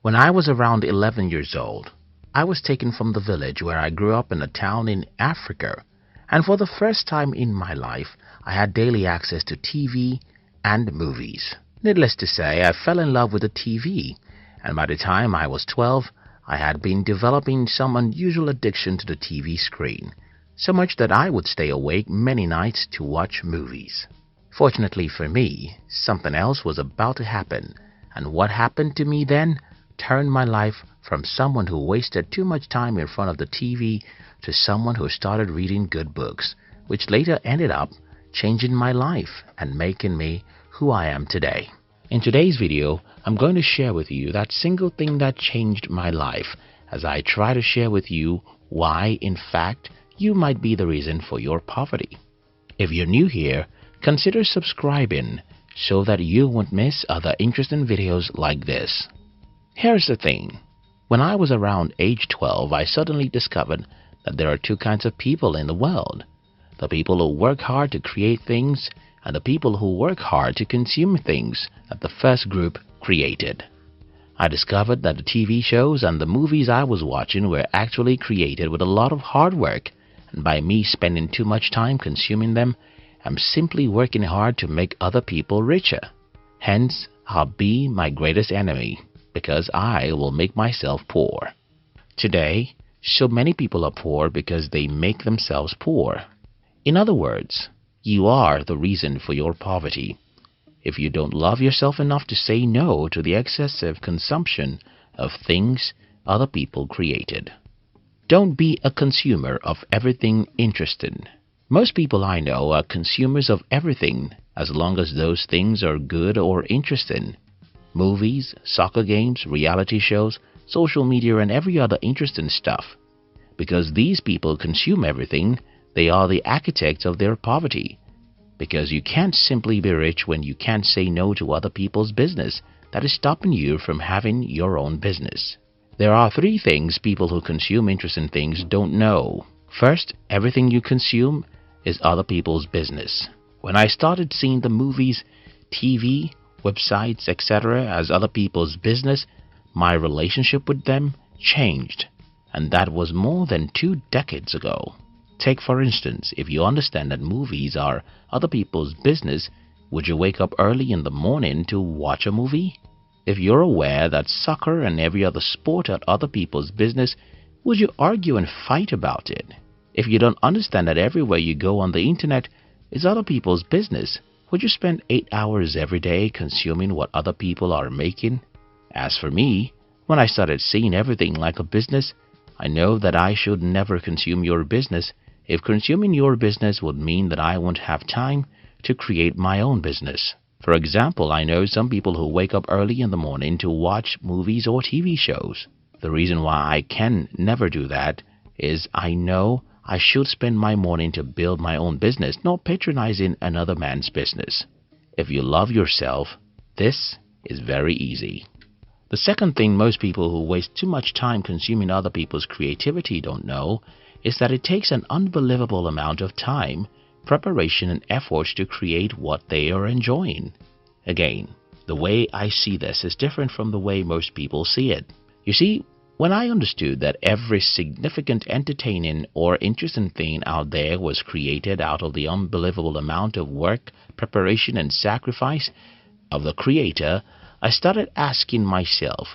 When I was around 11 years old, I was taken from the village where I grew up in a town in Africa, and for the first time in my life, I had daily access to TV and movies. Needless to say, I fell in love with the TV, and by the time I was 12, I had been developing some unusual addiction to the TV screen, so much that I would stay awake many nights to watch movies. Fortunately for me, something else was about to happen, and what happened to me then turned my life from someone who wasted too much time in front of the TV to someone who started reading good books, which later ended up changing my life and making me who I am today. In today's video, I'm going to share with you that single thing that changed my life, as I try to share with you why, in fact, you might be the reason for your poverty. If you're new here, consider subscribing so that you won't miss other interesting videos like this. Here's the thing. When I was around age 12, I suddenly discovered that there are two kinds of people in the world. The people who work hard to create things and the people who work hard to consume things that the first group created. I discovered that the TV shows and the movies I was watching were actually created with a lot of hard work, and by me spending too much time consuming them, I'm simply working hard to make other people richer. Hence, I'll be my greatest enemy, because I will make myself poor. Today, so many people are poor because they make themselves poor. In other words, you are the reason for your poverty. If you don't love yourself enough to say no to the excessive consumption of things other people created. Don't be a consumer of everything interesting. Most people I know are consumers of everything as long as those things are good or interesting. Movies, soccer games, reality shows, social media, and every other interesting stuff. Because these people consume everything, they are the architects of their poverty. Because you can't simply be rich when you can't say no to other people's business that is stopping you from having your own business. There are three things people who consume interesting things don't know. First, everything you consume is other people's business. When I started seeing the movies, TV, websites, etc. as other people's business, my relationship with them changed, and that was more than 2 decades ago. Take for instance, if you understand that movies are other people's business, would you wake up early in the morning to watch a movie? If you're aware that soccer and every other sport are other people's business, would you argue and fight about it? If you don't understand that everywhere you go on the internet is other people's business, would you spend 8 hours every day consuming what other people are making? As for me, when I started seeing everything like a business, I know that I should never consume your business if consuming your business would mean that I won't have time to create my own business. For example, I know some people who wake up early in the morning to watch movies or TV shows. The reason why I can never do that is I know I should spend my morning to build my own business, not patronizing another man's business. If you love yourself, this is very easy. The second thing most people who waste too much time consuming other people's creativity don't know is that it takes an unbelievable amount of time, preparation, and efforts to create what they are enjoying. Again, the way I see this is different from the way most people see it. You see, when I understood that every significant entertaining or interesting thing out there was created out of the unbelievable amount of work, preparation, and sacrifice of the creator, I started asking myself,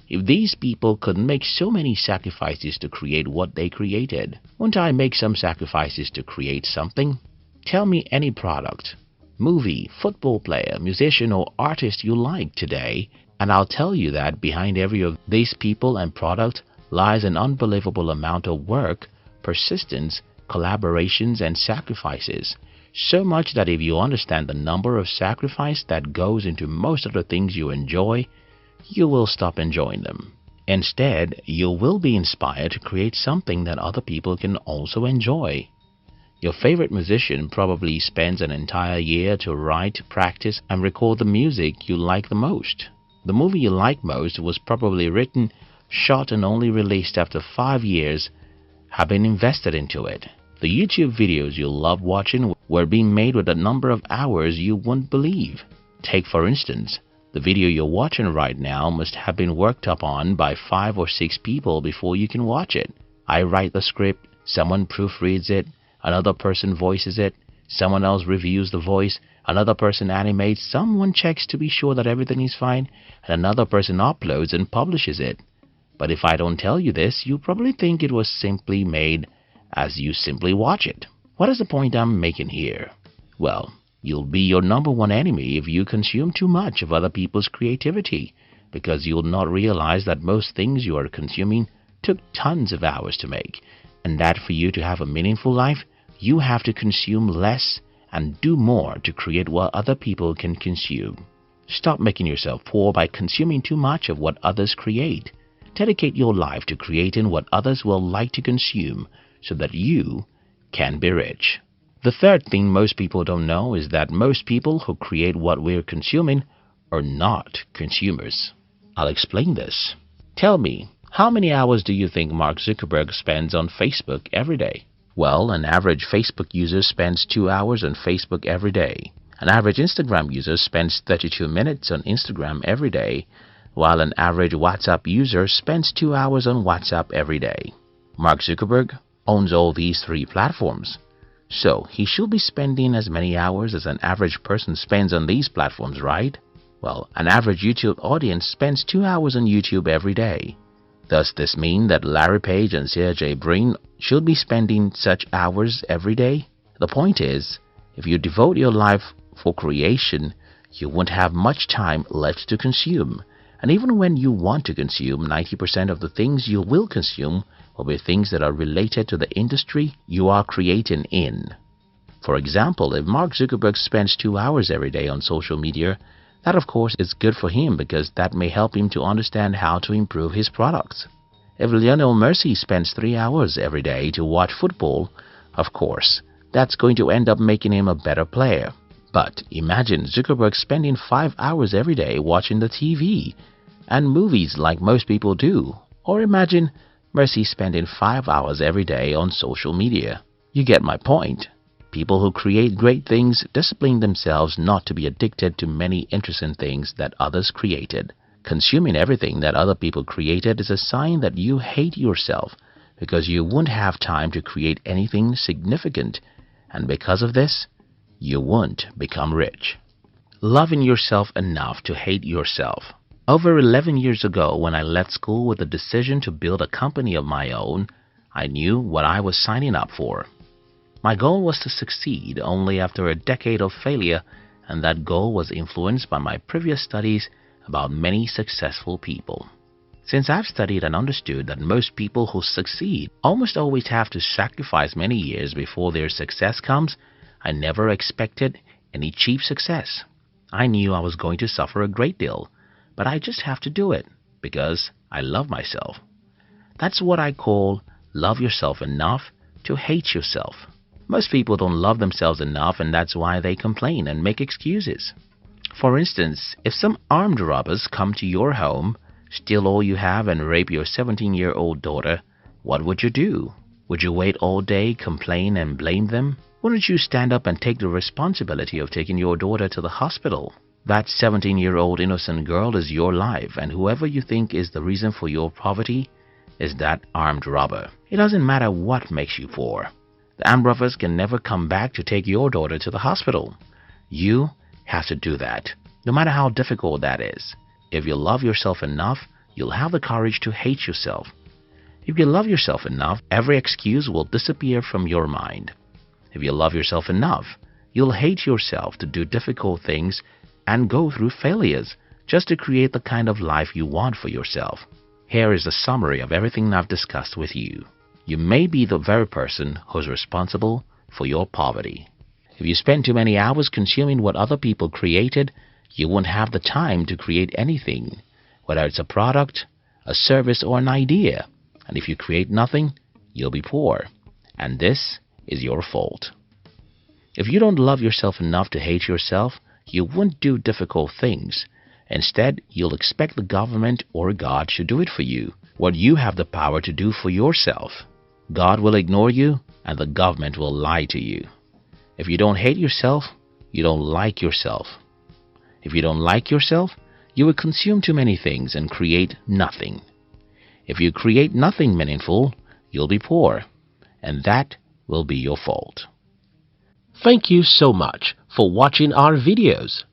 if these people could make so many sacrifices to create what they created, wouldn't I make some sacrifices to create something? Tell me any product, movie, football player, musician, or artist you like today, and I'll tell you that behind every of these people and product lies an unbelievable amount of work, persistence, collaborations, and sacrifices. So much that if you understand the number of sacrifice that goes into most of the things you enjoy, you will stop enjoying them. Instead, you will be inspired to create something that other people can also enjoy. Your favorite musician probably spends an entire year to write, practice, and record the music you like the most. The movie you like most was probably written, shot, and only released after 5 years have been invested into it. The YouTube videos you love watching were being made with a number of hours you wouldn't believe. Take for instance, The video you're watching right now must have been worked upon by 5 or 6 people before you can watch it. I write the script, someone proofreads it, another person voices it, someone else reviews the voice, another person animates, someone checks to be sure that everything is fine, and another person uploads and publishes it. But if I don't tell you this, you probably think it was simply made as you simply watch it. What is the point I'm making here? Well, you'll be your number one enemy if you consume too much of other people's creativity, because you'll not realize that most things you are consuming took tons of hours to make, and that for you to have a meaningful life, you have to consume less and do more to create what other people can consume. Stop making yourself poor by consuming too much of what others create. Dedicate your life to creating what others will like to consume so that you can be rich. The third thing most people don't know is that most people who create what we're consuming are not consumers. I'll explain this. Tell me, how many hours do you think Mark Zuckerberg spends on Facebook every day? Well, an average Facebook user spends 2 hours on Facebook every day. An average Instagram user spends 32 minutes on Instagram every day, while an average WhatsApp user spends 2 hours on WhatsApp every day. Mark Zuckerberg owns all these 3 platforms, so he should be spending as many hours as an average person spends on these platforms, right? Well, an average YouTube audience spends 2 hours on YouTube every day. Does this mean that Larry Page and Sergey Brin should be spending such hours every day? The point is, if you devote your life for creation, you won't have much time left to consume. And even when you want to consume, 90% of the things you will consume will be things that are related to the industry you are creating in. For example, if Mark Zuckerberg spends 2 hours every day on social media, that of course is good for him because that may help him to understand how to improve his products. If Lionel Messi spends 3 hours every day to watch football, of course, that's going to end up making him a better player. But imagine Zuckerberg spending 5 hours every day watching the TV and movies like most people do. Or imagine Messi spending 5 hours every day on social media. You get my point. People who create great things discipline themselves not to be addicted to many interesting things that others created. Consuming everything that other people created is a sign that you hate yourself because you won't have time to create anything significant, and because of this, you won't become rich. Loving yourself enough to hate yourself. Over 11 years ago, when I left school with the decision to build a company of my own, I knew what I was signing up for. My goal was to succeed only after a decade of failure, and that goal was influenced by my previous studies about many successful people. Since I've studied and understood that most people who succeed almost always have to sacrifice many years before their success comes, I never expected any cheap success. I knew I was going to suffer a great deal, but I just have to do it because I love myself. That's what I call love yourself enough to hate yourself. Most people don't love themselves enough, and that's why they complain and make excuses. For instance, if some armed robbers come to your home, steal all you have and rape your 17-year-old daughter, what would you do? Would you wait all day, complain and blame them? Wouldn't you stand up and take the responsibility of taking your daughter to the hospital? That 17-year-old innocent girl is your life, and whoever you think is the reason for your poverty is that armed robber. It doesn't matter what makes you poor. The armed robbers can never come back to take your daughter to the hospital. You have to do that, no matter how difficult that is. If you love yourself enough, you'll have the courage to hate yourself. If you love yourself enough, every excuse will disappear from your mind. If you love yourself enough, you'll hate yourself to do difficult things and go through failures just to create the kind of life you want for yourself. Here is a summary of everything I've discussed with you. You may be the very person who's responsible for your poverty. If you spend too many hours consuming what other people created, you won't have the time to create anything, whether it's a product, a service, or an idea. And if you create nothing, you'll be poor. And this is your fault. If you don't love yourself enough to hate yourself, you won't do difficult things. Instead, you'll expect the government or God to do it for you, what you have the power to do for yourself. God will ignore you, and the government will lie to you. If you don't hate yourself, you don't like yourself. If you don't like yourself, you will consume too many things and create nothing. If you create nothing meaningful, you'll be poor, and that will be your fault. Thank you so much for watching our videos.